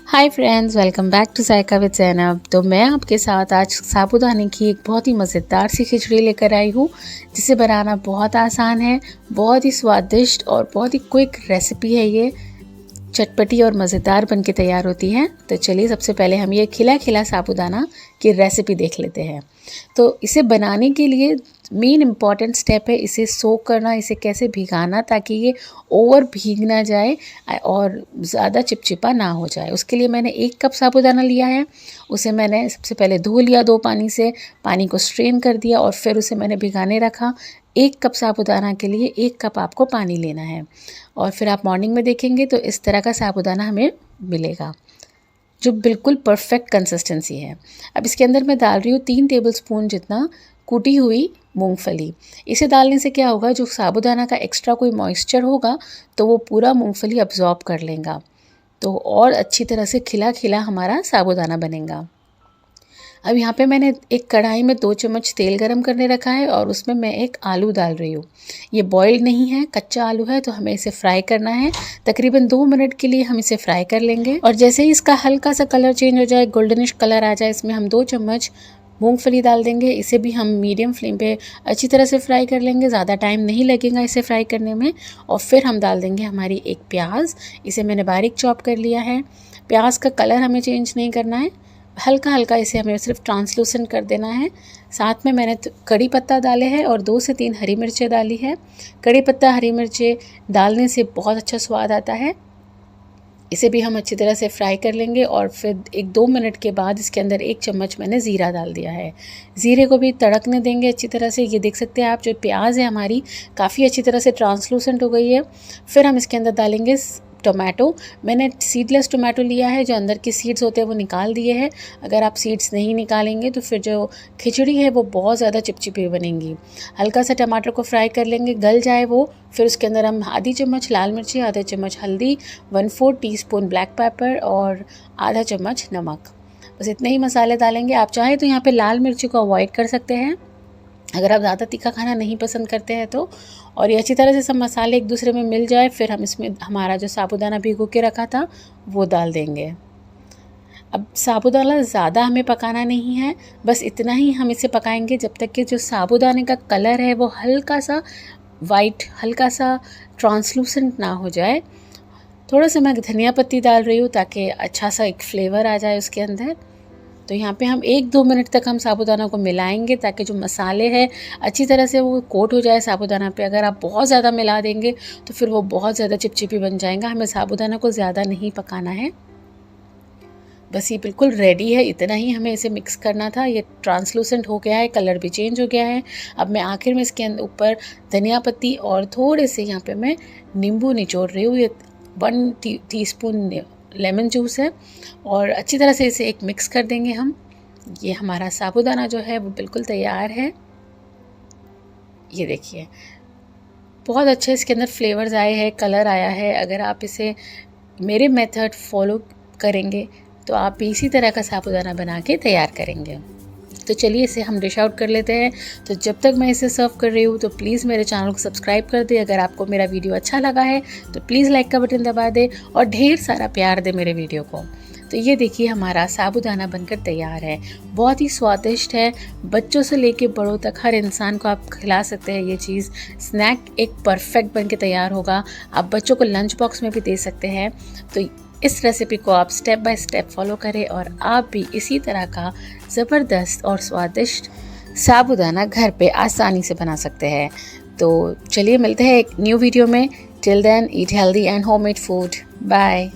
Hi friends, welcome back to Zaika with Zainab. तो मैं आपके साथ आज साबूदाने की एक बहुत ही मज़ेदार सी खिचड़ी लेकर आई हूँ, जिसे बनाना बहुत आसान है, बहुत ही स्वादिष्ट और बहुत ही क्विक रेसिपी है। ये चटपटी और मज़ेदार बनके तैयार होती है। तो चलिए सबसे पहले हम ये खिला खिला साबूदाना की रेसिपी देख लेते हैं। तो इसे बनाने के लिए मेन इम्पॉर्टेंट स्टेप है इसे सोक करना, इसे कैसे भिगाना ताकि ये ओवर भीग ना जाए और ज़्यादा चिपचिपा ना हो जाए। उसके लिए मैंने 1 कप साबूदाना लिया है। उसे मैंने सबसे पहले धो लिया 2 पानी से, पानी को स्ट्रेन कर दिया और फिर उसे मैंने भिगाने रखा। 1 कप साबूदाना के लिए 1 कप आपको पानी लेना है और फिर आप मॉर्निंग में देखेंगे तो इस तरह का साबूदाना हमें मिलेगा, जो बिल्कुल परफेक्ट कंसिस्टेंसी है। अब इसके अंदर मैं डाल रही हूँ 3 टेबलस्पून जितना कूटी हुई मूंगफली। इसे डालने से क्या होगा, जो साबूदाना का एक्स्ट्रा कोई मॉइस्चर होगा तो वो पूरा मूंगफली अब्जॉर्ब कर लेगा, तो और अच्छी तरह से खिला खिला हमारा साबूदाना बनेगा। अब यहाँ पे मैंने एक कढ़ाई में 2 चम्मच तेल गरम करने रखा है और उसमें मैं एक आलू डाल रही हूँ। ये बॉइल्ड नहीं है, कच्चा आलू है, तो हमें इसे फ्राई करना है। तकरीबन 2 मिनट के लिए हम इसे फ्राई कर लेंगे और जैसे ही इसका हल्का सा कलर चेंज हो जाए, गोल्डनिश कलर आ जाए, इसमें हम 2 चम्मच मूंगफली डाल देंगे। इसे भी हम मीडियम फ्लेम पे अच्छी तरह से फ्राई कर लेंगे, ज़्यादा टाइम नहीं लगेगा इसे फ्राई करने में। और फिर हम डाल देंगे हमारी एक प्याज, इसे मैंने बारीक चॉप कर लिया है। प्याज का कलर हमें चेंज नहीं करना है, हल्का हल्का इसे हमें सिर्फ ट्रांसलूसेंट कर देना है। साथ में मैंने कड़ी पत्ता डाले हैं और 2 से 3 हरी मिर्चें डाली है। कड़ी पत्ता हरी मिर्चें डालने से बहुत अच्छा स्वाद आता है। इसे भी हम अच्छी तरह से फ्राई कर लेंगे और फिर 1-2 मिनट के बाद इसके अंदर 1 चम्मच मैंने ज़ीरा डाल दिया है। ज़ीरे को भी तड़कने देंगे अच्छी तरह से। ये देख सकते हैं आप, जो प्याज है हमारी काफ़ी अच्छी तरह से ट्रांसलूसेंट हो गई है। फिर हम इसके अंदर डालेंगे टोमेटो। मैंने सीडलेस टोमेटो लिया है, जो अंदर के सीड्स होते हैं वो निकाल दिए हैं। अगर आप सीड्स नहीं निकालेंगे तो फिर जो खिचड़ी है वो बहुत ज़्यादा चिपचिपी बनेगी। हल्का सा टमाटर को फ्राई कर लेंगे, गल जाए वो। फिर उसके अंदर हम आधी चम्मच लाल मिर्ची, आधा चम्मच हल्दी, 1/4 टीस्पून ब्लैक पेपर और आधा चम्मच नमक, बस इतने ही मसाले डालेंगे। आप चाहें तो यहाँ पे लाल मिर्ची को अवॉइड कर सकते हैं अगर आप ज़्यादा तीखा खाना नहीं पसंद करते हैं तो। और ये अच्छी तरह से सब मसाले एक दूसरे में मिल जाए, फिर हम इसमें हमारा जो साबूदाना भिगो के रखा था वो डाल देंगे। अब साबूदाना ज़्यादा हमें पकाना नहीं है, बस इतना ही हम इसे पकाएंगे जब तक कि जो साबूदाने का कलर है वो हल्का सा वाइट, हल्का सा ट्रांसलूसेंट ना हो जाए। थोड़ा सा मैं धनिया पत्ती डाल रही हूँ ताकि अच्छा सा एक फ्लेवर आ जाए उसके अंदर। तो यहाँ पे हम 1-2 मिनट तक हम साबूदाना को मिलाएंगे ताकि जो मसाले हैं अच्छी तरह से वो कोट हो जाए साबूदाना पे। अगर आप बहुत ज़्यादा मिला देंगे तो फिर वो बहुत ज़्यादा चिपचिपी बन जाएगा। हमें साबूदाना को ज़्यादा नहीं पकाना है, बस ये बिल्कुल रेडी है, इतना ही हमें इसे मिक्स करना था। ये ट्रांसलूसेंट हो गया है, कलर भी चेंज हो गया है। अब मैं आखिर में इसके अंदर ऊपर धनिया पत्ती और थोड़े से यहाँ पे मैं नींबू निचोड़ रही हूँ। ये 1 टीस्पून लेमन जूस है और अच्छी तरह से इसे एक मिक्स कर देंगे हम। ये हमारा साबूदाना जो है वो बिल्कुल तैयार है। ये देखिए, बहुत अच्छे इसके अंदर फ्लेवर्स आए हैं, कलर आया है। अगर आप इसे मेरे मेथड फॉलो करेंगे तो आप इसी तरह का साबूदाना बना के तैयार करेंगे। तो चलिए इसे हम डिश आउट कर लेते हैं। तो जब तक मैं इसे सर्व कर रही हूँ तो प्लीज़ मेरे चैनल को सब्सक्राइब कर दे। अगर आपको मेरा वीडियो अच्छा लगा है तो प्लीज़ लाइक का बटन दबा दे और ढेर सारा प्यार दे मेरे वीडियो को। तो ये देखिए, हमारा साबूदाना बनकर तैयार है। बहुत ही स्वादिष्ट है, बच्चों से लेके बड़ों तक हर इंसान को आप खिला सकते हैं। ये चीज़ स्नैक एक परफेक्ट बनके तैयार होगा। आप बच्चों को लंच बॉक्स में भी दे सकते हैं। तो इस रेसिपी को आप स्टेप बाय स्टेप फॉलो करें और आप भी इसी तरह का ज़बरदस्त और स्वादिष्ट साबूदाना घर पे आसानी से बना सकते हैं। तो चलिए मिलते हैं एक न्यू वीडियो में। Till then eat healthy and homemade food. Bye.